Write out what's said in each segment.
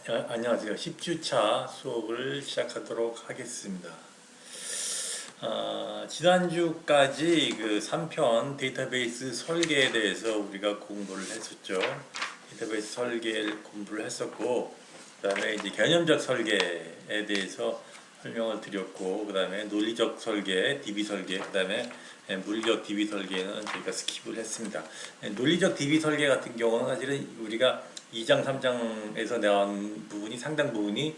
안녕하세요. 10주차 수업을 시작하도록 하겠습니다. 지난주까지 그 3편 데이터베이스 설계에 대해서 우리가 공부를 했었죠. 데이터베이스 설계를 공부를 했었고, 그 다음에 이제 개념적 설계에 대해서 설명을 드렸고, 그 다음에 논리적 설계, DB 설계, 그 다음에 물리적 DB 설계는 저희가 스킵을 했습니다. 논리적 DB 설계 같은 경우는 사실은 우리가 2장, 3장에서 나온 부분이 상당 부분이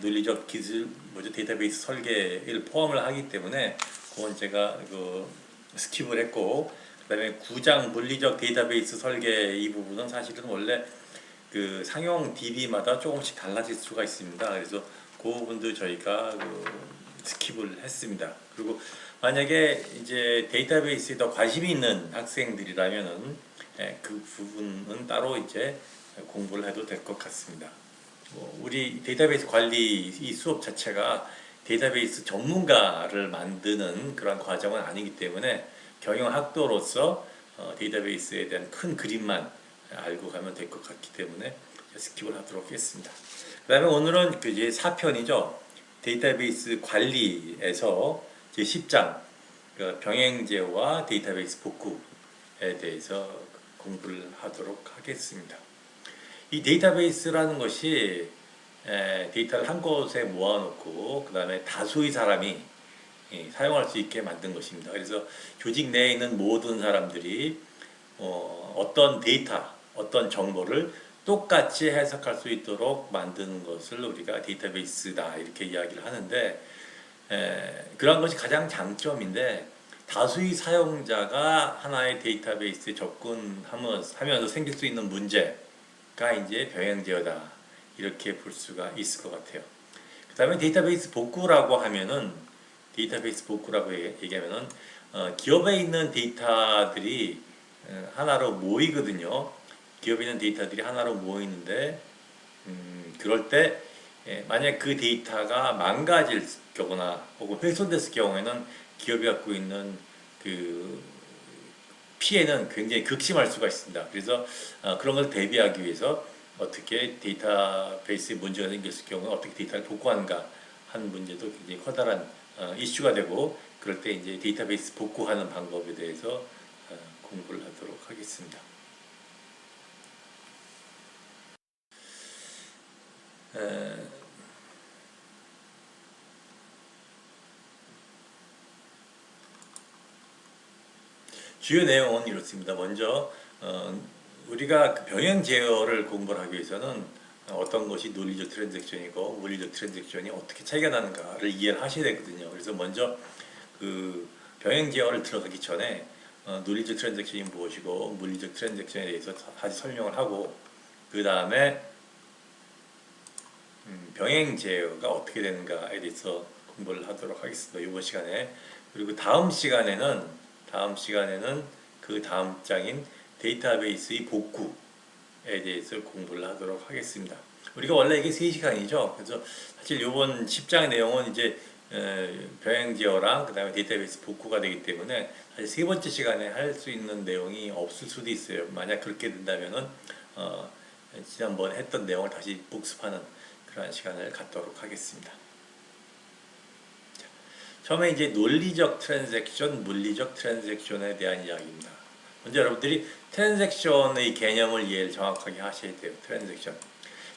논리적 기술, 데이터베이스 설계를 포함을 하기 때문에 그건 제가 스킵을 했고, 그 다음에 9장 물리적 데이터베이스 설계 이 부분은 사실은 원래 그 상용 DB마다 조금씩 달라질 수가 있습니다. 그래서 그 부분도 저희가 스킵을 했습니다. 그리고 만약에 이제 데이터베이스에 더 관심이 있는 학생들이라면은 그 부분은 따로 이제 공부를 해도 될 것 같습니다. 우리 데이터베이스 관리 이 수업 자체가 데이터베이스 전문가를 만드는 그런 과정은 아니기 때문에 경영학도로서 데이터베이스에 대한 큰 그림만 알고 가면 될 것 같기 때문에 스킵을 하도록 하겠습니다. 그 다음에 오늘은 그 이제 4편이죠. 데이터베이스 관리에서 제 10장 병행제어와 데이터베이스 복구에 대해서 공부를 하도록 하겠습니다. 이 데이터베이스라는 것이 데이터를 한 곳에 모아놓고 그 다음에 다수의 사람이 사용할 수 있게 만든 것입니다. 그래서 조직 내에 있는 모든 사람들이 어떤 데이터, 어떤 정보를 똑같이 해석할 수 있도록 만드는 것을 우리가 데이터베이스다 이렇게 이야기를 하는데, 그런 것이 가장 장점인데, 다수의 사용자가 하나의 데이터베이스에 접근하면서 생길 수 있는 문제가 이제 병행제어다 이렇게 볼 수가 있을 것 같아요. 그 다음에 데이터베이스 복구라고 하면은, 얘기하면은 기업에 있는 데이터들이 하나로 모이거든요. 기업에 있는 데이터들이 하나로 모이는데, 그럴 때 만약 그 데이터가 망가질 경우나 혹은 훼손됐을 경우에는 기업이 갖고 있는 그 피해는 굉장히 극심할 수가 있습니다. 그래서 그런 걸 대비하기 위해서 어떻게 데이터베이스에 문제가 생겼을 경우에 어떻게 데이터를 복구하는가 하는 문제도 굉장히 커다란 이슈가 되고, 그럴 때 이제 데이터베이스 복구하는 방법에 대해서 공부를 하도록 하겠습니다. 주요 내용은 이렇습니다. 먼저 우리가 그 병행 제어를 공부를 하기 위해서는 어떤 것이 논리적 트랜잭션이고 물리적 트랜잭션이 어떻게 차이가 나는가를 이해를 하셔야 되거든요. 그래서 먼저 그 병행 제어를 들어가기 전에 논리적 트랜잭션이 무엇이고 물리적 트랜잭션에 대해서 다시 설명을 하고, 그 다음에 병행 제어가 어떻게 되는가에 대해서 공부를 하도록 하겠습니다. 이번 시간에. 그리고 다음 시간에는 그 다음 장인 데이터베이스의 복구에 대해서 공부를 하도록 하겠습니다. 우리가 원래 이게 3시간이죠. 그래서 사실 이번 10장의 내용은 이제 병행제어랑 그 다음에 데이터베이스 복구가 되기 때문에 사실 세 번째 시간에 할 수 있는 내용이 없을 수도 있어요. 만약 그렇게 된다면은 지난번에 했던 내용을 다시 복습하는 그런 시간을 갖도록 하겠습니다. 처음에 이제 논리적 트랜잭션, 물리적 트랜잭션에 대한 이야기입니다. 먼저 여러분들이 트랜잭션의 개념을 이해를 정확하게 하셔야 돼요.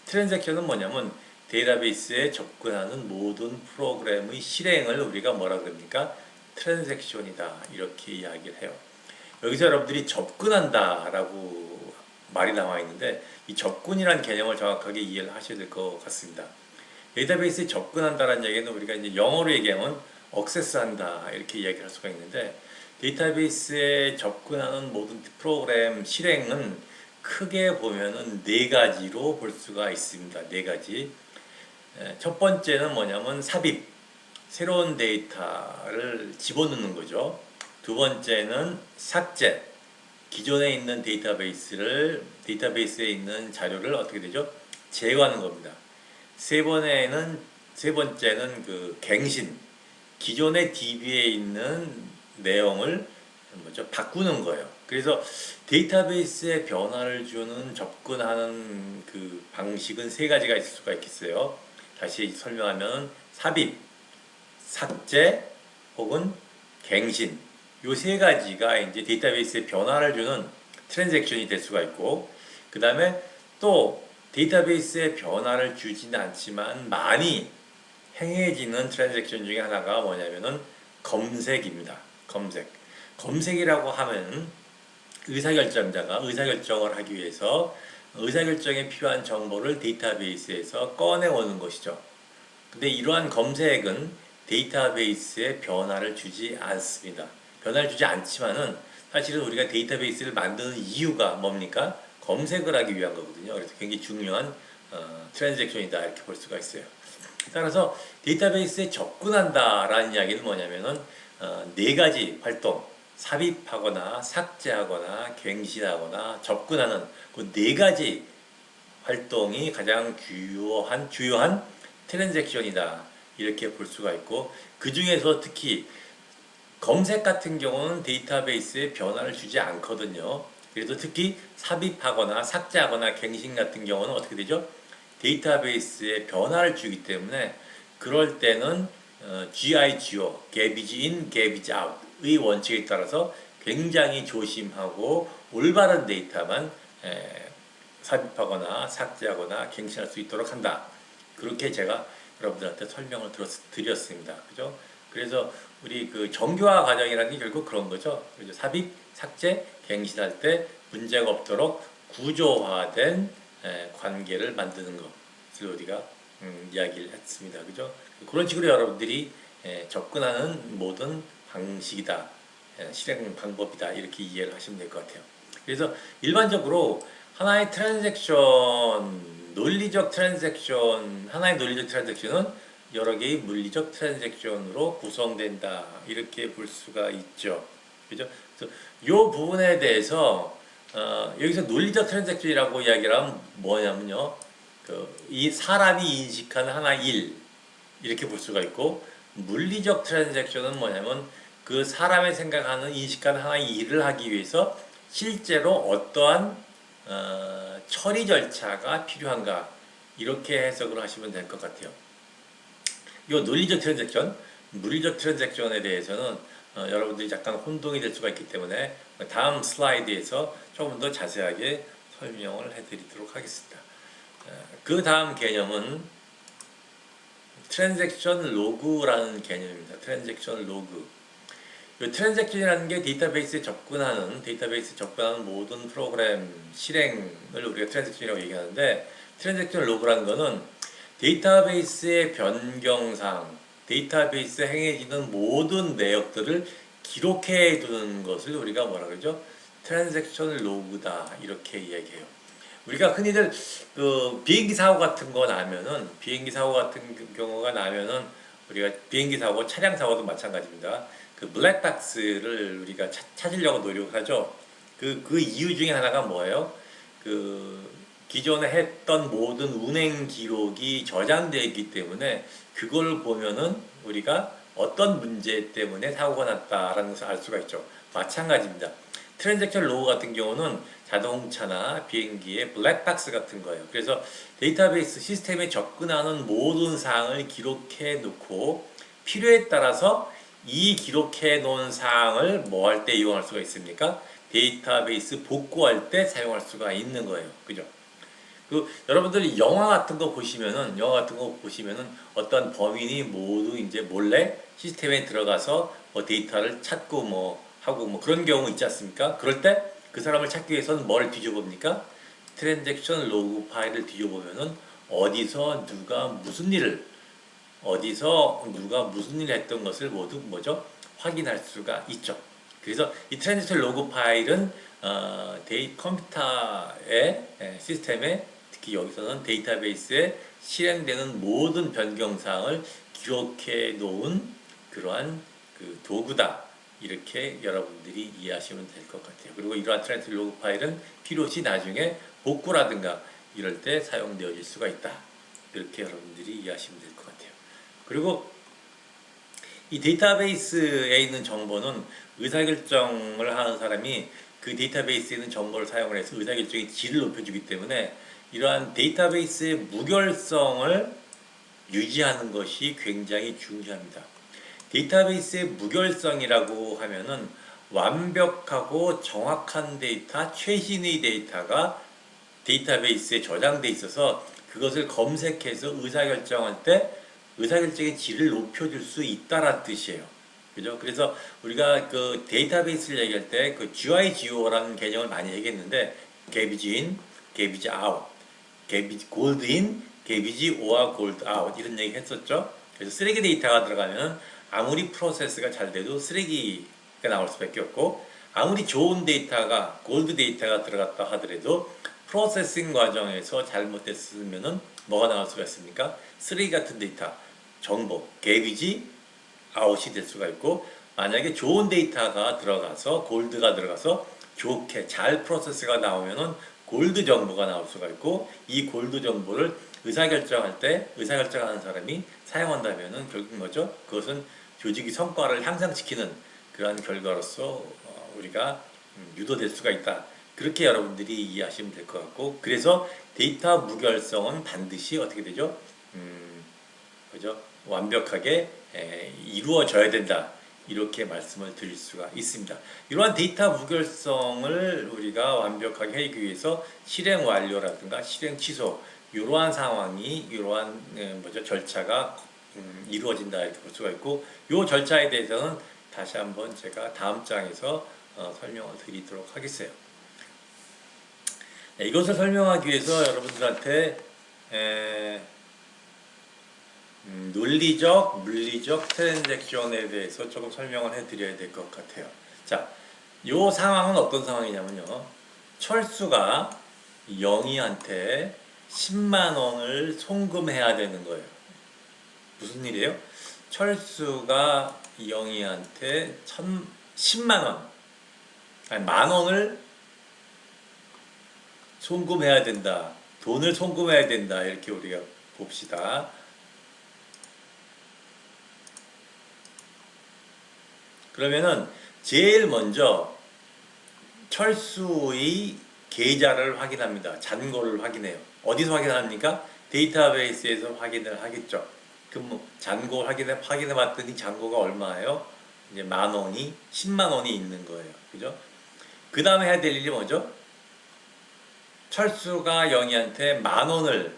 트랜잭션은 뭐냐면 데이터베이스에 접근하는 모든 프로그램의 실행을 우리가 뭐라 그럽니까? 트랜잭션이다 이렇게 이야기를 해요. 여기서 여러분들이 접근한다 라고 말이 나와 있는데, 이 접근이라는 개념을 정확하게 이해를 하셔야 될 것 같습니다. 데이터베이스에 접근한다라는 얘기는 우리가 이제 영어로 얘기하면 액세스한다 이렇게 이야기할 수가 있는데, 데이터베이스에 접근하는 모든 프로그램 실행은 크게 보면은 네 가지로 볼 수가 있습니다. 네 가지. 첫 번째는 뭐냐면 삽입, 새로운 데이터를 집어넣는 거죠. 두 번째는 삭제, 기존에 있는 데이터베이스에 있는 자료를 어떻게 되죠? 제거하는 겁니다. 세 번째는 그 갱신, 기존의 DB에 있는 내용을 바꾸는 거예요. 그래서 데이터베이스에 변화를 주는 접근하는 그 방식은 세 가지가 있을 수가 있겠어요. 다시 설명하면 삽입, 삭제 혹은 갱신, 요 세 가지가 이제 데이터베이스에 변화를 주는 트랜잭션이 될 수가 있고, 그 다음에 또 데이터베이스에 변화를 주지는 않지만 많이 행해지는 트랜잭션 중에 하나가 뭐냐면은 검색입니다. 검색이라고 하면 의사결정자가 의사결정을 하기 위해서 의사결정에 필요한 정보를 데이터베이스에서 꺼내오는 것이죠. 근데 이러한 검색은 데이터베이스에 변화를 주지 않습니다. 변화를 주지 않지만은 사실은 우리가 데이터베이스를 만드는 이유가 뭡니까? 검색을 하기 위한 거거든요. 그래서 굉장히 중요한 트랜잭션이다 이렇게 볼 수가 있어요. 따라서 데이터베이스에 접근한다라는 이야기는 뭐냐면은 네 가지 활동, 삽입하거나 삭제하거나 갱신하거나 접근하는 그 네 가지 활동이 가장 주요한 트랜잭션이다 이렇게 볼 수가 있고, 그 중에서 특히 검색 같은 경우는 데이터베이스에 변화를 주지 않거든요. 그래서 특히 삽입하거나 삭제하거나 갱신 같은 경우는 어떻게 되죠? 데이터베이스에 변화를 주기 때문에 그럴 때는 GIGO, Garbage in, Garbage out의 원칙에 따라서 굉장히 조심하고 올바른 데이터만 삽입하거나 삭제하거나 갱신할 수 있도록 한다. 그렇게 제가 여러분들한테 설명을 드렸습니다. 그죠? 그래서 우리 그 정교화 과정이라는 게 결국 그런 거죠. 그죠? 삽입, 삭제, 갱신할 때 문제가 없도록 구조화된 관계를 만드는 것을 우리가 이야기를 했습니다. 그죠? 그런 식으로 여러분들이 접근하는 모든 방식이다. 실행 방법이다. 이렇게 이해를 하시면 될 것 같아요. 그래서 일반적으로 하나의 논리적 트랜잭션, 하나의 논리적 트랜잭션은 여러 개의 물리적 트랜잭션으로 구성된다. 이렇게 볼 수가 있죠. 그죠? 그래서 이 부분에 대해서 여기서 논리적 트랜잭션이라고 이야기를 하면 뭐냐면요. 이 사람이 인식하는 하나의 일 이렇게 볼 수가 있고, 물리적 트랜잭션은 뭐냐면 그 사람이 생각하는 인식하는 하나의 일을 하기 위해서 실제로 어떠한 처리 절차가 필요한가 이렇게 해석을 하시면 될 것 같아요. 이 논리적 트랜잭션, 물리적 트랜잭션에 대해서는 여러분들이 약간 혼동이 될 수가 있기 때문에 다음 슬라이드에서 조금 더 자세하게 설명을 해드리도록 하겠습니다. 그 다음 개념은 트랜잭션 로그라는 개념입니다. 트랜잭션 로그. 이 트랜잭션이라는 게 데이터베이스에 접근하는 모든 프로그램 실행을 우리가 트랜잭션이라고 얘기하는데, 트랜잭션 로그라는 거는 데이터베이스의 변경상 데이터베이스에 행해지는 모든 내역들을 기록해 두는 것을 우리가 뭐라 그러죠? 트랜잭션 로그다 이렇게 이야기해요. 우리가 흔히들 그 비행기 사고 같은 경우가 나면은 우리가 비행기 사고, 차량 사고도 마찬가지입니다. 그 블랙박스를 우리가 찾으려고 노력하죠. 그 이유 중에 하나가 뭐예요? 기존에 했던 모든 운행 기록이 저장되어 있기 때문에 그걸 보면은 우리가 어떤 문제 때문에 사고가 났다라는 것을 알 수가 있죠. 마찬가지입니다. 트랜잭션 로그 같은 경우는 자동차나 비행기의 블랙박스 같은 거예요. 그래서 데이터베이스 시스템에 접근하는 모든 사항을 기록해 놓고 필요에 따라서 이 기록해 놓은 사항을 뭐 할 때 이용할 수가 있습니까? 데이터베이스 복구할 때 사용할 수가 있는 거예요. 그죠? 여러분들이 영화 같은 거 보시면은 어떤 범인이 모두 이제 몰래 시스템에 들어가서 뭐 데이터를 찾고 뭐 하고 뭐 그런 경우 있지 않습니까? 그럴 때 그 사람을 찾기 위해서는 뭘 뒤져봅니까? 트랜잭션 로그 파일을 뒤져보면은 어디서 누가 무슨 일을 했던 것을 모두 확인할 수가 있죠. 그래서 이 트랜잭션 로그 파일은 컴퓨터의 시스템에, 특히 여기서는 데이터베이스에 실행되는 모든 변경사항을 기록해 놓은 그러한 그 도구다. 이렇게 여러분들이 이해하시면 될 것 같아요. 그리고 이러한 트랜잭션 로그 파일은 필요시 나중에 복구라든가 이럴 때 사용되어질 수가 있다. 이렇게 여러분들이 이해하시면 될 것 같아요. 그리고 이 데이터베이스에 있는 정보는 의사결정을 하는 사람이 그 데이터베이스에 있는 정보를 사용을 해서 의사결정의 질을 높여주기 때문에 이러한 데이터베이스의 무결성을 유지하는 것이 굉장히 중요합니다. 데이터베이스의 무결성이라고 하면은 완벽하고 정확한 데이터, 최신의 데이터가 데이터베이스에 저장돼 있어서 그것을 검색해서 의사결정할 때 의사결정의 질을 높여줄 수 있다라는 뜻이에요. 그죠? 그래서 우리가 그 데이터베이스를 얘기할 때 그 GI/GO라는 개념을 많이 얘기했는데 garbage in, garbage out, garbage gold in, garbage or gold out 이런 얘기 했었죠. 그래서 쓰레기 데이터가 들어가면 아무리 프로세스가 잘 돼도 쓰레기가 나올 수밖에 없고 아무리 좋은 데이터가 골드 데이터가 들어갔다 하더라도 프로세싱 과정에서 잘못됐으면은 뭐가 나올 수가 있습니까? 쓰레기 같은 데이터, 정보, garbage 아웃이 될 수가 있고 만약에 좋은 데이터가 들어가서 골드가 들어가서 좋게 잘 프로세스가 나오면은 골드 정보가 나올 수가 있고 이 골드 정보를 의사결정할 때 의사결정하는 사람이 사용한다면은 결국 뭐죠? 그것은 조직의 성과를 향상시키는 그러한 결과로서 우리가 유도될 수가 있다. 그렇게 여러분들이 이해하시면 될 것 같고 그래서 데이터 무결성은 반드시 어떻게 되죠? 그죠? 완벽하게 이루어져야 된다. 이렇게 말씀을 드릴 수가 있습니다. 이러한 데이터 무결성을 우리가 완벽하게 하기 위해서 실행 완료라든가 실행 취소 이러한 상황이 이러한 절차가 이루어진다 이렇게 볼 수가 있고 이 절차에 대해서는 다시 한번 제가 다음 장에서 설명을 드리도록 하겠어요. 네, 이것을 설명하기 위해서 여러분들한테 논리적, 물리적 트랜잭션에 대해서 조금 설명을 해드려야 될 것 같아요. 자, 이 상황은 어떤 상황이냐면요. 철수가 영희한테 10만 원을 송금해야 되는 거예요. 무슨 일이에요? 철수가 영희한테 10만 원, 아니 만 원을 송금해야 된다. 돈을 송금해야 된다. 이렇게 우리가 봅시다. 그러면은 제일 먼저 철수의 계좌를 확인합니다. 잔고를 확인해요. 어디서 확인합니까? 데이터베이스에서 확인을 하겠죠. 그럼 뭐 잔고 확인해 봤더니 잔고가 얼마예요? 이제 만 원이 10만 원이 있는 거예요. 그죠? 그 다음에 해야 될 일이 뭐죠? 철수가 영희한테 만 원을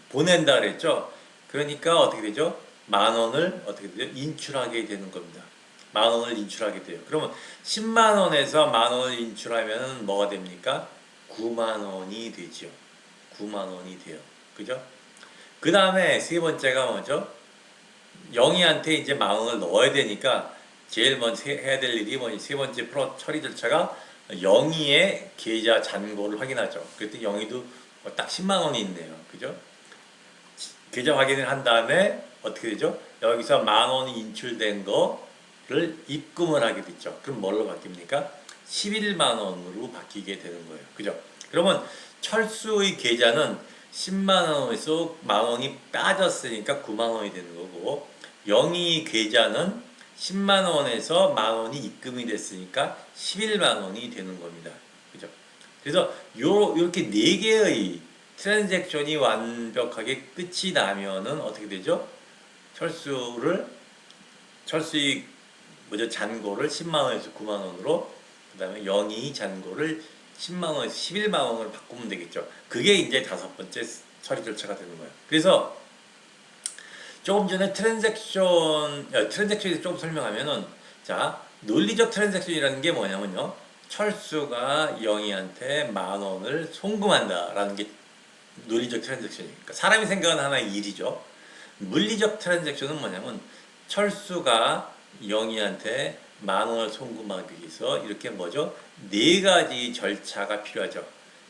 보낸다 그랬죠? 그러니까 어떻게 되죠? 만 원을 어떻게 되죠? 인출하게 되는 겁니다. 만 원을 인출하게 돼요. 그러면 10만 원에서 만 원을 인출하면 뭐가 됩니까? 9만 원이 되죠. 9만 원이 돼요. 그죠? 그 다음에 세 번째가 뭐죠? 영희한테 이제 만 원을 넣어야 되니까 제일 먼저 해야 될 일이 뭐니? 세 번째 처리 절차가 영희의 계좌 잔고를 확인하죠. 그랬더니 영희도 딱 10만 원이 있네요. 그죠? 계좌 확인을 한 다음에 어떻게 되죠? 여기서 만 원이 인출된 거를 입금을 하게 됐죠. 그럼 뭘로 바뀝니까? 11만 원으로 바뀌게 되는 거예요. 그죠? 그러면 철수의 계좌는 10만 원에서 만 원이 빠졌으니까 9만 원이 되는 거고 영희 계좌는 10만 원에서 만 원이 입금이 됐으니까 11만 원이 되는 겁니다. 그죠? 그래서 요렇게 네 개의 트랜잭션이 완벽하게 끝이 나면은 어떻게 되죠? 철수의 잔고를 10만 원에서 9만 원으로 그다음에 영희 잔고를 10만 원에서 11만 원으로 바꾸면 되겠죠. 그게 이제 다섯 번째 처리 절차가 되는 거예요. 그래서 조금 전에 트랜잭션에 조금 설명하면은 자, 논리적 트랜잭션이라는 게 뭐냐면요. 철수가 영희한테 만 원을 송금한다라는 게 논리적 트랜잭션이니까 그러니까 사람이 생각하는 하나의 일이죠. 물리적 트랜잭션은 뭐냐면 철수가 영희한테 만 원을 송금하기 위해서 이렇게 뭐죠? 네 가지 절차가 필요하죠.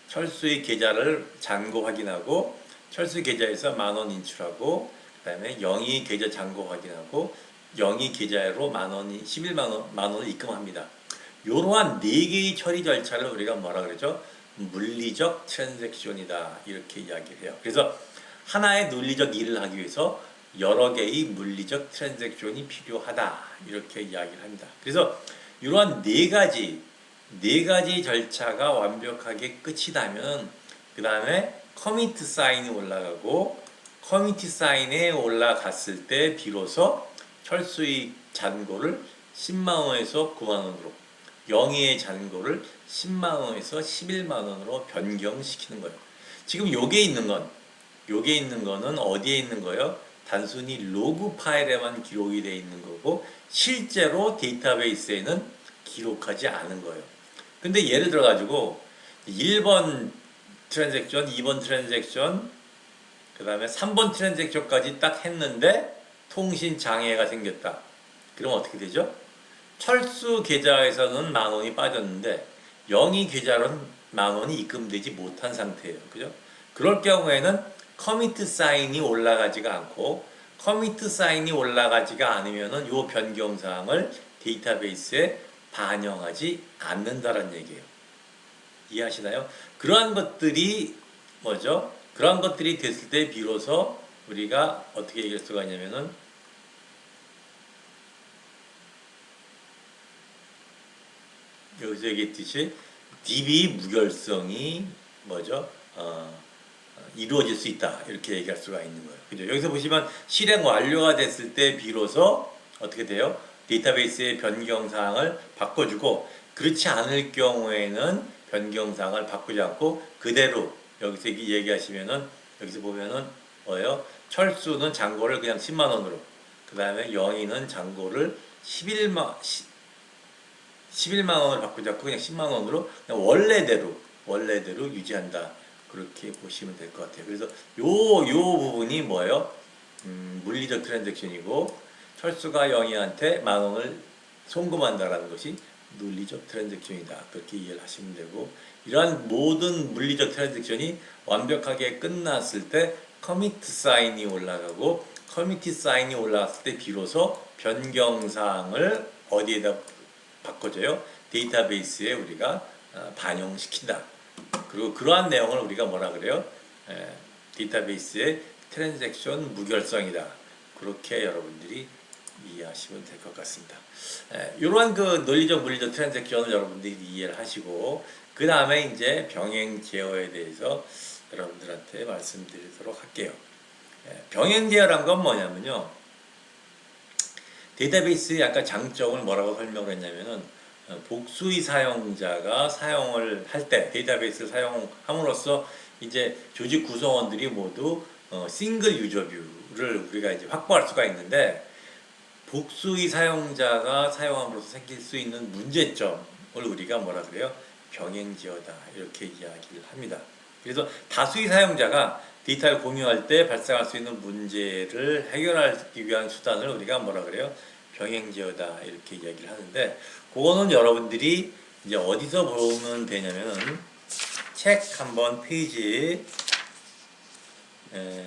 철수의 계좌를 잔고 확인하고 철수 계좌에서 만 원 인출하고 그 다음에 영희 계좌 잔고 확인하고 영희 계좌로 만 원이 11만 원을 입금합니다. 이러한 네 개의 처리 절차를 우리가 뭐라 그러죠? 물리적 트랜잭션이다 이렇게 이야기를 해요. 그래서 하나의 논리적 일을 하기 위해서 여러 개의 물리적 트랜잭션이 필요하다 이렇게 이야기를 합니다. 그래서 이러한 네 가지 네 가지 절차가 완벽하게 끝이 나면 그 다음에 커미트 사인이 올라가고 커미트 사인에 올라갔을 때 비로소 철수의 잔고를 10만 원에서 9만 원으로 영희의 잔고를 10만 원에서 11만 원으로 변경시키는 거예요. 지금 요게 있는 거는 어디에 있는 거예요? 단순히 로그 파일에만 기록이 되어 있는 거고 실제로 데이터베이스에는 기록하지 않은 거예요. 근데 예를 들어 가지고 1번 트랜잭션, 2번 트랜잭션, 그 다음에 3번 트랜잭션까지 딱 했는데 통신 장애가 생겼다. 그럼 어떻게 되죠? 철수 계좌에서는 만 원이 빠졌는데 영희 계좌로는 만 원이 입금되지 못한 상태예요. 그죠? 그럴 경우에는 커미트 사인이 올라가지가 않고 커미트 사인이 올라가지가 않으면은 요 변경 사항을 데이터베이스에 반영하지 않는다는 얘기예요. 이해하시나요? 그러한 것들이 뭐죠? 그러한 것들이 됐을 때 비로소 우리가 어떻게 얘기할 수가 있냐면은 여기서 얘기했듯이 DB 무결성이 뭐죠? 이루어질 수 있다. 이렇게 얘기할 수가 있는 거예요. 그죠? 여기서 보시면 실행 완료가 됐을 때 비로소 어떻게 돼요? 데이터베이스의 변경 사항을 바꿔주고 그렇지 않을 경우에는 변경 사항을 바꾸지 않고 그대로 여기서 얘기하시면은 여기서 보면은 뭐예요? 철수는 잔고를 그냥 10만 원으로 그 다음에 영희는 잔고를 11만 원을 바꾸지 않고 그냥 10만 원으로 그냥 원래대로 유지한다. 그렇게 보시면 될 것 같아요. 그래서 요 부분이 뭐예요? 물리적 트랜잭션이고 철수가 영희한테 만 원을 송금한다라는 것이 논리적 트랜잭션이다. 그렇게 이해를 하시면 되고 이러한 모든 물리적 트랜잭션이 완벽하게 끝났을 때 커미트 사인이 올라가고 커미트 사인이 올라갔을 때 비로소 변경사항을 어디에다 바꿔줘요? 데이터베이스에 우리가 반영시킨다. 그리고 그러한 내용을 우리가 뭐라 그래요? 데이터베이스의 트랜잭션 무결성이다. 그렇게 여러분들이 이해하시면 될 것 같습니다. 이러한 그 논리적 물리적 트랜잭션을 여러분들이 이해를 하시고 그 다음에 이제 병행 제어에 대해서 여러분들한테 말씀드리도록 할게요. 병행 제어란 건 뭐냐면요. 데이터베이스의 약간 장점을 뭐라고 설명을 했냐면은 복수의 사용자가 사용을 할 때 데이터베이스를 사용함으로써 이제 조직 구성원들이 모두 싱글 유저 뷰를 우리가 이제 확보할 수가 있는데 복수의 사용자가 사용함으로써 생길 수 있는 문제점을 우리가 뭐라 그래요? 병행지어다 이렇게 이야기를 합니다. 그래서 다수의 사용자가 데이터를 공유할 때 발생할 수 있는 문제를 해결하기 위한 수단을 우리가 뭐라 그래요? 병행지어다 이렇게 이야기를 하는데 그거는 여러분들이 이제 어디서 보면 되냐면은 책 한번 페이지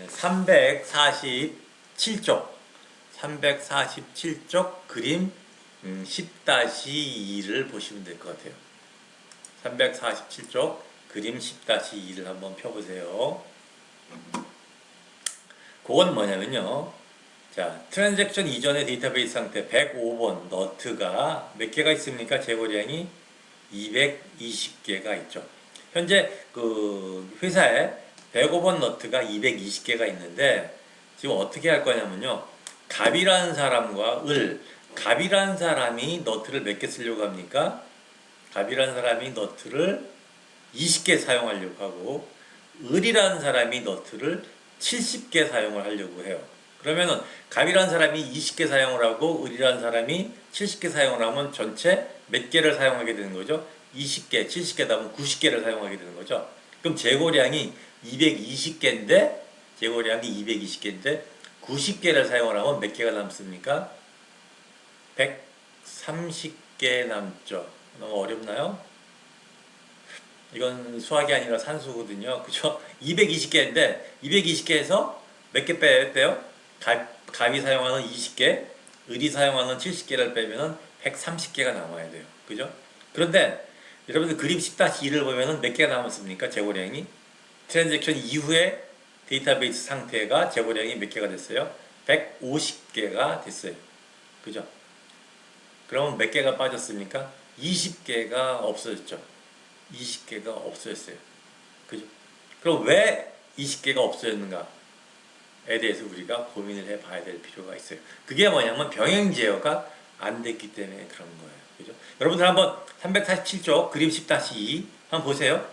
347쪽 그림 10-2를 보시면 될 것 같아요. 347쪽 그림 10-2를 한번 펴보세요. 그건 뭐냐면요. 자, 트랜잭션 이전의 데이터베이스 상태 105번 너트가 몇 개가 있습니까? 재고량이 220개가 있죠. 현재 그 회사에 105번 너트가 220개가 있는데 지금 어떻게 할 거냐면요. 갑이라는 사람과 갑이라는 사람이 너트를 몇 개 쓰려고 합니까? 갑이라는 사람이 너트를 20개 사용하려고 하고 을이라는 사람이 너트를 70개 사용을 하려고 해요. 그러면은 갑이라는 사람이 20개 사용을 하고 을이라는 사람이 70개 사용을 하면 전체 몇 개를 사용하게 되는 거죠? 20개, 70개다 보면 90개를 사용하게 되는 거죠. 그럼 재고량이 220개인데 90개를 사용을 하면 몇 개가 남습니까? 130개 남죠. 너무 어렵나요? 이건 수학이 아니라 산수거든요. 그죠? 220개인데 220개에서 몇 개 빼요? 갑이 사용하는 20개, 을이 사용하는 70개를 빼면은 130개가 남아야 돼요. 그죠? 그런데 여러분들 그림 10-2를 보면은 몇 개가 남았습니까? 재고량이 트랜잭션 이후에 데이터베이스 상태가 재고량이 몇 개가 됐어요? 150개가 됐어요. 그죠? 그러면 몇 개가 빠졌습니까? 20개가 없어졌죠. 20개가 없어졌어요. 그죠? 그럼 왜 20개가 없어졌는가에 대해서 우리가 고민을 해봐야 될 필요가 있어요. 그게 뭐냐면 병행 제어가 안 됐기 때문에 그런 거예요. 그죠? 여러분들 한번 347쪽 그림 10-2 한번 보세요.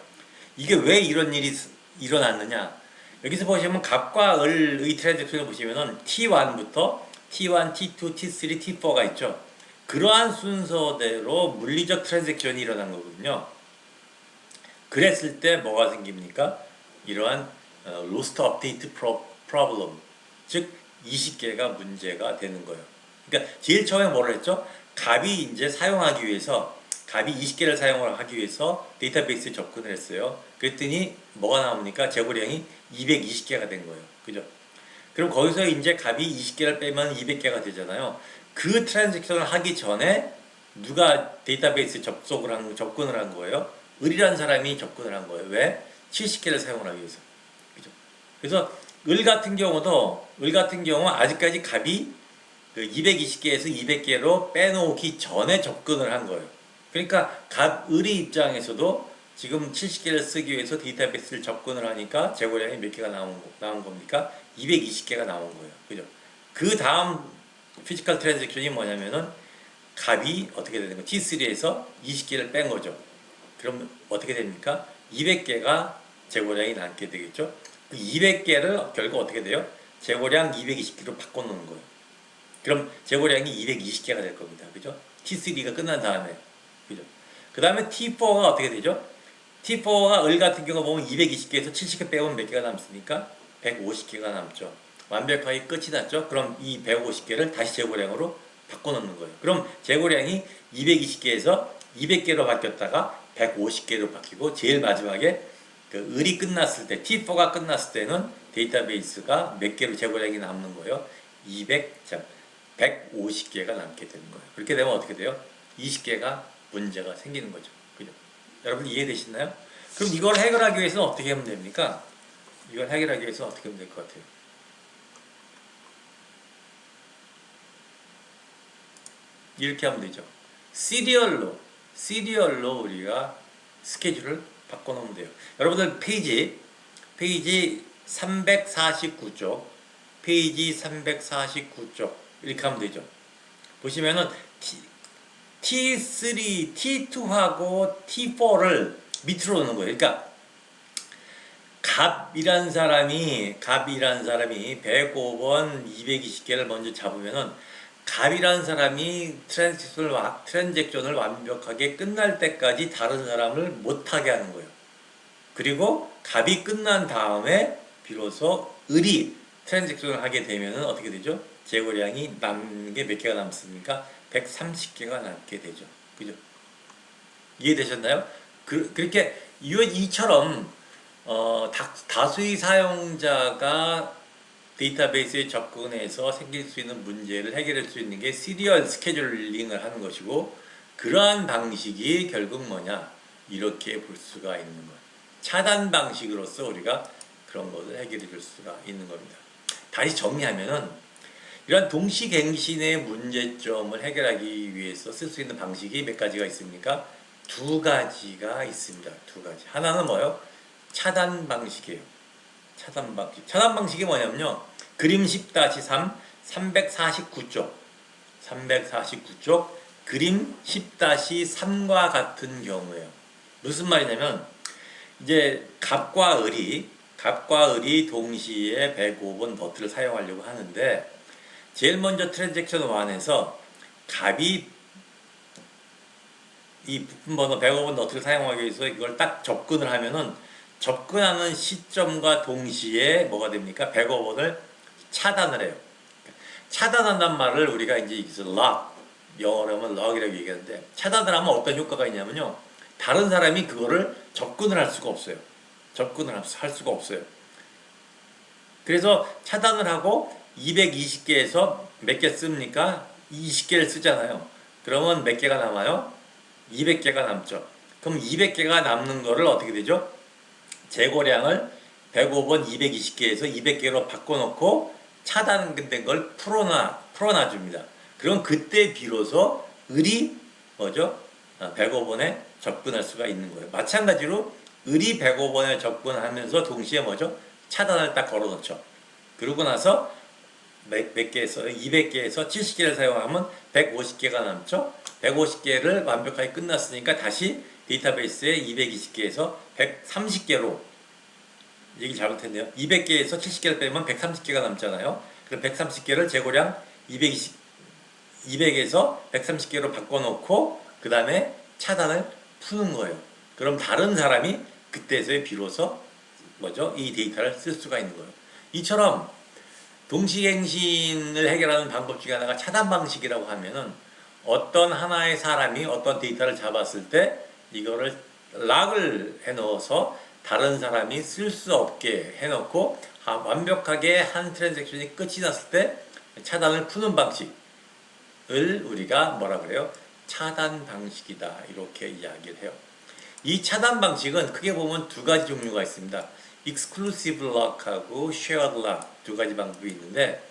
이게 왜 이런 일이 일어났느냐? 여기서 보시면 갑과 을의 트랜잭션을 보시면은 T1부터 T1, T2, T3, T4가 있죠. 그러한 순서대로 물리적 트랜잭션이 일어난 거거든요. 그랬을 때 뭐가 생깁니까? 이러한 로스트 업데이트 프로블럼, 즉 20개가 문제가 되는 거예요. 그러니까 제일 처음에 뭐를 했죠? 갑이 이제 사용하기 위해서 갑이 20개를 사용을 하기 위해서 데이터베이스에 접근을 했어요. 그랬더니 뭐가 나옵니까? 재고량이 220개가 된 거예요. 그죠? 그럼 거기서 이제 갑이 20개를 빼면 200개가 되잖아요. 그 트랜잭션을 하기 전에 누가 데이터베이스에 접근을 한 거예요? 을이라는 사람이 접근을 한 거예요. 왜? 70개를 사용을 하기 위해서. 그죠? 그래서 을 같은 경우 아직까지 갑이 그 220개에서 200개로 빼놓기 전에 접근을 한 거예요. 그러니까 을의 입장에서도 지금 70개를 쓰기 위해서 데이터베이스를 접근을 하니까 재고량이 몇 개가 나온 겁니까? 220개가 나온 거예요. 그죠? 그 다음 피지컬 트랜잭션이 뭐냐면은 갑이 어떻게 되는 거예요? T3에서 20개를 뺀 거죠. 그럼 어떻게 됩니까? 200개가 재고량이 남게 되겠죠? 그 200개를 결국 어떻게 돼요? 재고량 220개로 바꿔놓는 거예요. 그럼 재고량이 220개가 될 겁니다. 그죠? T3가 끝난 다음에. 그죠? 그 다음에 T4가 어떻게 되죠? T4가 을 같은 경우 보면 220개에서 70개 빼면 몇 개가 남습니까? 150개가 남죠. 완벽하게 끝이 났죠? 그럼 이 150개를 다시 재고량으로 바꿔놓는 거예요. 그럼 재고량이 220개에서 200개로 바뀌었다가 150개로 바뀌고 제일 마지막에 그 을이 끝났을 때 T4가 끝났을 때는 데이터베이스가 몇 개로 재고량이 남는 거예요? 150개가 남게 되는 거예요. 그렇게 되면 어떻게 돼요? 20개가 문제가 생기는 거죠. 그죠? 여러분 이해되시나요? 그럼 이걸 해결하기 위해서는 어떻게 하면 됩니까? 이걸 해결하기 위해서는 어떻게 하면 될 것 같아요? 이렇게 하면 되죠. 시리얼로 우리가 스케줄을 바꿔놓으면 돼요. 여러분들 페이지 349쪽 페이지 349쪽 이렇게 하면 되죠. 보시면은 T3, T2하고 T4를 밑으로 놓는 거예요. 그러니까 갑이란 사람이 105번 220개를 먼저 잡으면은 갑이란 사람이 트랜잭션을 완벽하게 끝날 때까지 다른 사람을 못하게 하는 거예요. 그리고 갑이 끝난 다음에 비로소 을이 트랜잭션을 하게 되면은 어떻게 되죠? 재고량이 남는 게 몇 개가 남습니까? 130개가 남게 되죠. 그죠? 이해되셨나요? 그렇게 이처럼 다수의 사용자가 데이터베이스에 접근해서 생길 수 있는 문제를 해결할 수 있는 게 시리얼 스케줄링을 하는 것이고, 그러한 방식이 결국 뭐냐? 이렇게 볼 수가 있는 거예요. 차단 방식으로서 우리가 그런 것을 해결해 줄 수가 있는 겁니다. 다시 정리하면은 이런 동시갱신의 문제점을 해결하기 위해서 쓸 수 있는 방식이 몇 가지가 있습니까? 두 가지가 있습니다. 두 가지. 하나는 뭐예요? 차단 방식이에요. 차단 방식이 뭐냐면요. 그림 10-3 349쪽 그림 10-3과 같은 경우에요. 무슨 말이냐면 이제 갑과 을이 동시에 105번 너트를 사용하려고 하는데, 제일 먼저 트랜잭션 1에서 갑이 이 부품 번호 105번 너트를 사용하기 위해서 이걸 딱 접근을 하면은, 접근하는 시점과 동시에 뭐가 됩니까? 105번을 차단을 해요. 차단한단 말을 우리가 이제 lock, 영어로 하면 lock이라고 얘기하는데, 차단을 하면 어떤 효과가 있냐면요. 다른 사람이 그거를 접근을 할 수가 없어요. 할 수가 없어요. 그래서 차단을 하고 220개에서 몇 개 씁니까? 20개를 쓰잖아요. 그러면 몇 개가 남아요? 200개가 남죠. 그럼 200개가 남는 거를 어떻게 되죠? 재고량을 105번 220개에서 200개로 바꿔놓고 차단된 걸 풀어놔 줍니다. 그럼 그때 비로소 을이 뭐죠? 100억 원에 접근할 수가 있는 거예요. 마찬가지로 을이 100억 원에 접근하면서 동시에 뭐죠? 차단을 딱 걸어 놓죠. 그러고 나서 몇 개에서 200개에서 70개를 사용하면 150개가 남죠. 150개를 완벽하게 끝났으니까 다시 데이터베이스에 220개에서 130개로 얘기 잘못했네요. 200개에서 70개를 빼면 130개가 남잖아요. 그럼 130개를 재고량 200에서 130개로 바꿔놓고 그 다음에 차단을 푸는 거예요. 그럼 다른 사람이 그때서야 비로소 뭐죠? 이 데이터를 쓸 수가 있는 거예요. 이처럼 동시갱신을 해결하는 방법 중에 하나가 차단 방식이라고 하면은 어떤 하나의 사람이 어떤 데이터를 잡았을 때 이거를 락을 해놓아서 다른 사람이 쓸 수 없게 해놓고 완벽하게 한 트랜잭션이 끝이 났을 때 차단을 푸는 방식을 우리가 뭐라 그래요? 차단 방식이다 이렇게 이야기를 해요. 이 차단 방식은 크게 보면 두 가지 종류가 있습니다. Exclusive Lock하고 Shared Lock 두 가지 방법이 있는데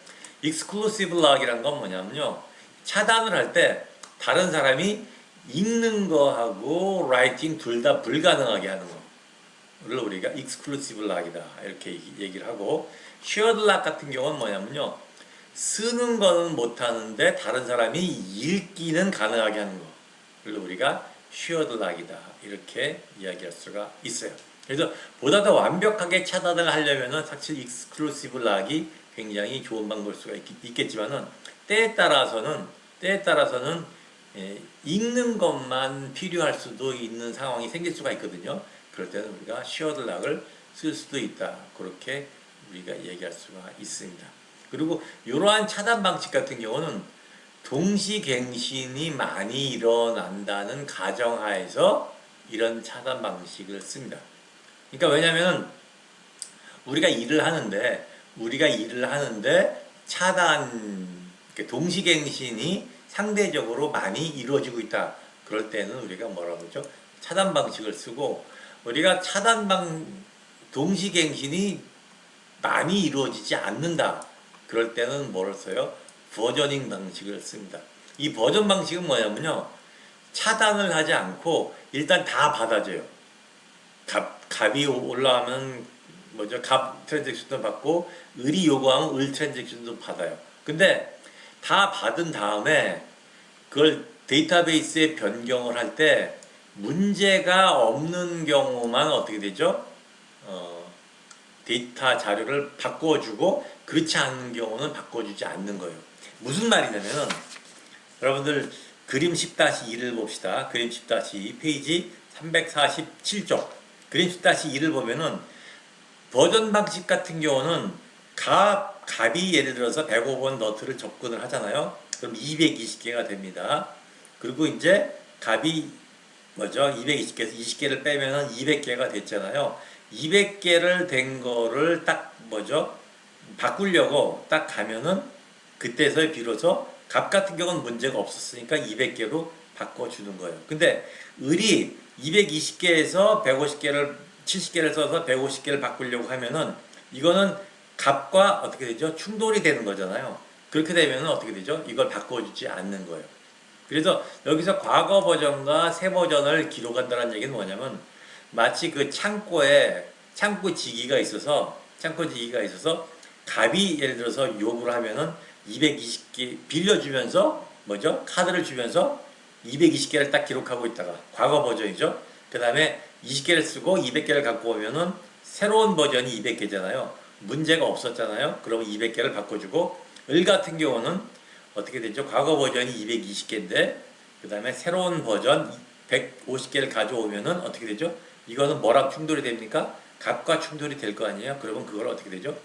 Exclusive Lock이란 건 뭐냐면요. 차단을 할 때 다른 사람이 읽는 거하고 라이팅 둘 다 불가능하게 하는 거를 우리가 Exclusive Lock이다 이렇게 얘기를 하고 Shared Lock 같은 경우는 뭐냐면요. 쓰는 거는 못하는데 다른 사람이 읽기는 가능하게 하는 거를 우리가 Shared Lock이다 이렇게 이야기할 수가 있어요. 그래서 보다 더 완벽하게 차단을 하려면은 사실 익스클루시브 락이 굉장히 좋은 방법일 수가 있겠지만은 때에 따라서는 읽는 것만 필요할 수도 있는 상황이 생길 수가 있거든요. 그럴 때는 우리가 쉐어드 락을 쓸 수도 있다. 그렇게 우리가 얘기할 수가 있습니다. 그리고 이러한 차단 방식 같은 경우는 동시갱신이 많이 일어난다는 가정하에서 이런 차단 방식을 씁니다. 그러니까 왜냐면 우리가 일을 하는데 차단 동시갱신이 상대적으로 많이 이루어지고 있다. 그럴 때는 우리가 뭐라고 그러죠? 차단 방식을 쓰고 우리가 동시갱신이 많이 이루어지지 않는다. 그럴 때는 뭐를 써요? 버저닝 방식을 씁니다. 이 버전 방식은 뭐냐면요. 차단을 하지 않고 일단 다 받아줘요. 값이 올라가면 뭐죠? 값 트랜잭션도 받고 을이 요구하면 을 트랜잭션도 받아요. 근데 다 받은 다음에 그걸 데이터베이스에 변경을 할 때 문제가 없는 경우만 어떻게 되죠? 데이터 자료를 바꿔주고 그렇지 않은 경우는 바꿔주지 않는 거예요. 무슨 말이냐면 여러분들 그림 10-2를 봅시다. 그림 10-2 페이지 347쪽 그림 10-2를 보면은 버전 방식 같은 경우는 값이 예를 들어서 105번 너트를 접근을 하잖아요. 그럼 220개가 됩니다. 그리고 이제 값이 뭐죠? 220개에서 20개를 빼면은 200개가 됐잖아요. 200개를 된 거를 딱 뭐죠? 바꾸려고 딱 가면은 그때서야 비로소 값 같은 경우는 문제가 없었으니까 200개로 바꿔주는 거예요. 근데 을이 220개에서 150개를 70개를 써서 150개를 바꾸려고 하면은 이거는 값과 어떻게 되죠? 충돌이 되는 거잖아요. 그렇게 되면은 어떻게 되죠? 이걸 바꿔주지 않는 거예요. 그래서 여기서 과거 버전과 새 버전을 기록한다는 얘기는 뭐냐면 마치 그 창고 지기가 있어서 값이 예를 들어서 요구를 하면은 220개 빌려주면서 뭐죠? 카드를 주면서 220개를 딱 기록하고 있다가 과거 버전이죠. 그 다음에 20개를 쓰고 200개를 갖고 오면은 새로운 버전이 200개잖아요. 문제가 없었잖아요. 그러면 200개를 바꿔주고 을 같은 경우는 어떻게 되죠? 과거 버전이 220개인데 그 다음에 새로운 버전 150개를 가져오면은 어떻게 되죠? 이거는 뭐랑 충돌이 됩니까? 값과 충돌이 될 거 아니에요? 그러면 그걸 어떻게 되죠?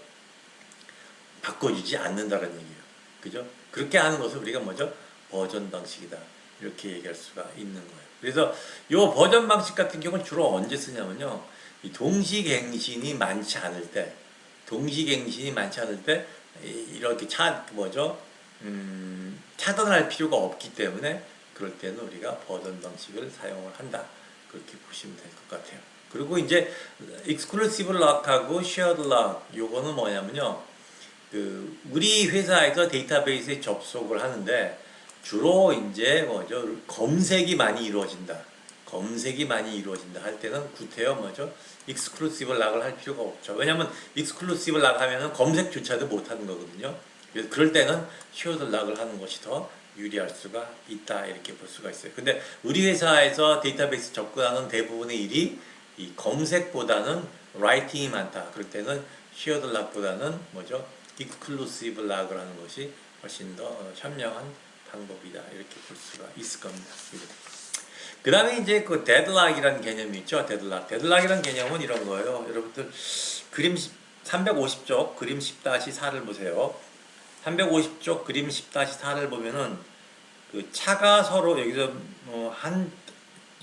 바꿔주지 않는다는 얘기예요. 그죠? 그렇게 하는 것을 우리가 뭐죠? 버전 방식이다. 이렇게 얘기할 수가 있는 거예요. 그래서 이 버전 방식 같은 경우는 주로 언제 쓰냐면요. 이 동시갱신이 많지 않을 때 이렇게 차단할 필요가 없기 때문에 그럴 때는 우리가 버전 방식을 사용을 한다. 그렇게 보시면 될 것 같아요. 그리고 이제 Exclusive Lock하고 Shared Lock 요거는 뭐냐면요. 우리 회사에서 데이터베이스에 접속을 하는데 주로 이제 뭐죠? 검색이 많이 이루어진다. 검색이 많이 이루어진다 할 때는 구태여 뭐죠? 익스클루시브 락을 할 필요가 없죠. 왜냐면 익스클루시브 락 하면은 검색조차도 못 하는 거거든요. 그래서 그럴 때는 쉬어드 락을 하는 것이 더 유리할 수가 있다. 이렇게 볼 수가 있어요. 근데 우리 회사에서 데이터베이스 접근하는 대부분의 일이 이 검색보다는 라이팅이 많다. 그럴 때는 쉬어드 락보다는 뭐죠? 익스클루시브 락을 하는 것이 훨씬 더 현명한 방법이다. 이렇게 볼 수가 있을 겁니다. 그 다음에 이제 그 데드락이라는 개념이 있죠. 데드락. 데드락이라는 개념은 이런 거예요. 여러분들 그림 350쪽 그림 10-4를 보세요. 350쪽 그림 10-4를 보면은 그 차가 서로 여기서 한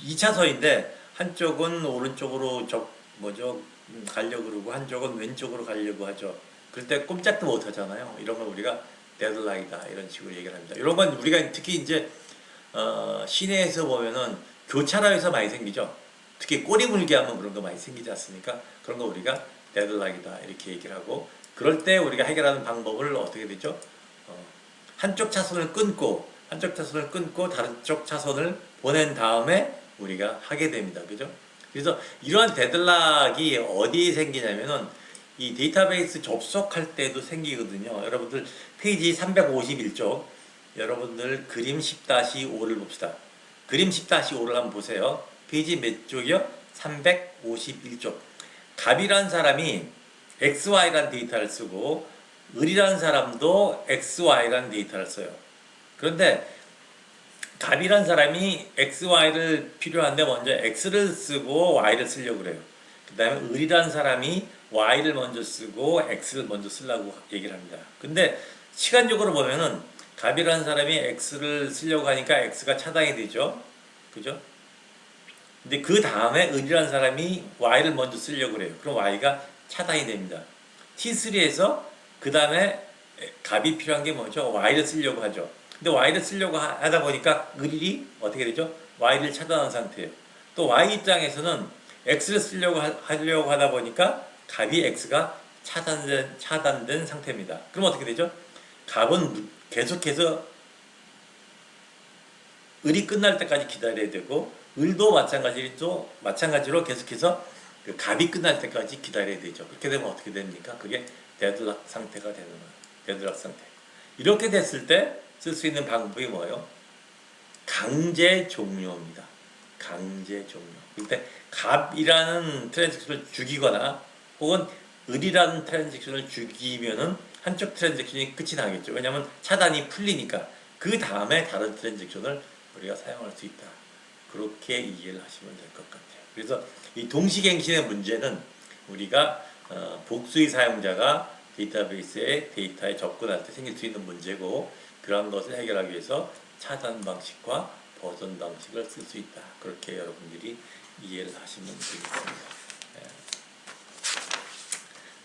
2차선인데 한쪽은 오른쪽으로 뭐죠? 가려고 그러고 한쪽은 왼쪽으로 가려고 하죠. 그럴 때 꼼짝도 못 하잖아요. 이런 걸 우리가 데드락이다 이런 식으로 얘기를 합니다. 이런 건 우리가 특히 이제 시내에서 보면은 교차로에서 많이 생기죠. 특히 꼬리 물게 하면 그런 거 많이 생기지 않습니까? 그런 거 우리가 데드락이다 이렇게 얘기를 하고 그럴 때 우리가 해결하는 방법을 어떻게 되죠? 한쪽 차선을 끊고 다른 쪽 차선을 보낸 다음에 우리가 하게 됩니다. 그죠? 그래서 이러한 데드락이 어디에 생기냐면은 이 데이터베이스 접속할 때도 생기거든요. 여러분들 페이지 351쪽 여러분들 그림 10-5를 봅시다. 그림 10-5를 한번 보세요. 페이지 몇 쪽이요? 351쪽. 갑이라는 사람이 XY라는 데이터를 쓰고 을이라는 사람도 XY라는 데이터를 써요. 그런데 갑이라는 사람이 XY를 필요한데 먼저 X를 쓰고 Y를 쓰려고 그래요. 그 다음에 을이라는 사람이 Y를 먼저 쓰고 X를 먼저 쓰려고 얘기를 합니다. 근데 시간적으로 보면은 갑이라는 사람이 X를 쓰려고 하니까 X가 차단이 되죠. 그죠? 근데 그 다음에 을이라는 사람이 Y를 먼저 쓰려고 그래요. 그럼 Y가 차단이 됩니다. T3에서 그 다음에 갑이 필요한 게 뭐죠? Y를 쓰려고 하죠. 근데 Y를 쓰려고 하다 보니까 을이 어떻게 되죠? Y를 차단한 상태예요. 또 Y 입장에서는 X를 하려고 하다 보니까 갑이 X가 차단된 상태입니다. 그럼 어떻게 되죠? 갑은 계속해서 을이 끝날 때까지 기다려야 되고 을도 마찬가지로 계속해서 그 갑이 끝날 때까지 기다려야 되죠. 그렇게 되면 어떻게 됩니까? 그게 데드락 상태가 되는 거예요. 데드락 상태. 이렇게 됐을 때 쓸 수 있는 방법이 뭐예요? 강제 종료입니다. 강제 종료. 그때 갑이라는 트랜잭션을 죽이거나 혹은 을이라는 트랜잭션을 죽이면은 한쪽 트랜잭션이 끝이 나겠죠. 왜냐하면 차단이 풀리니까 그 다음에 다른 트랜잭션을 우리가 사용할 수 있다. 그렇게 이해를 하시면 될 것 같아요. 그래서 이 동시갱신의 문제는 우리가 복수의 사용자가 데이터베이스의 데이터에 접근할 때 생길 수 있는 문제고 그런 것을 해결하기 위해서 차단 방식과 보존 방식을 쓸 수 있다. 그렇게 여러분들이 이해를 하시면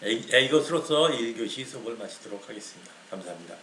되겠습니다. 이것으로서 1교시 수업을 마치도록 하겠습니다. 감사합니다.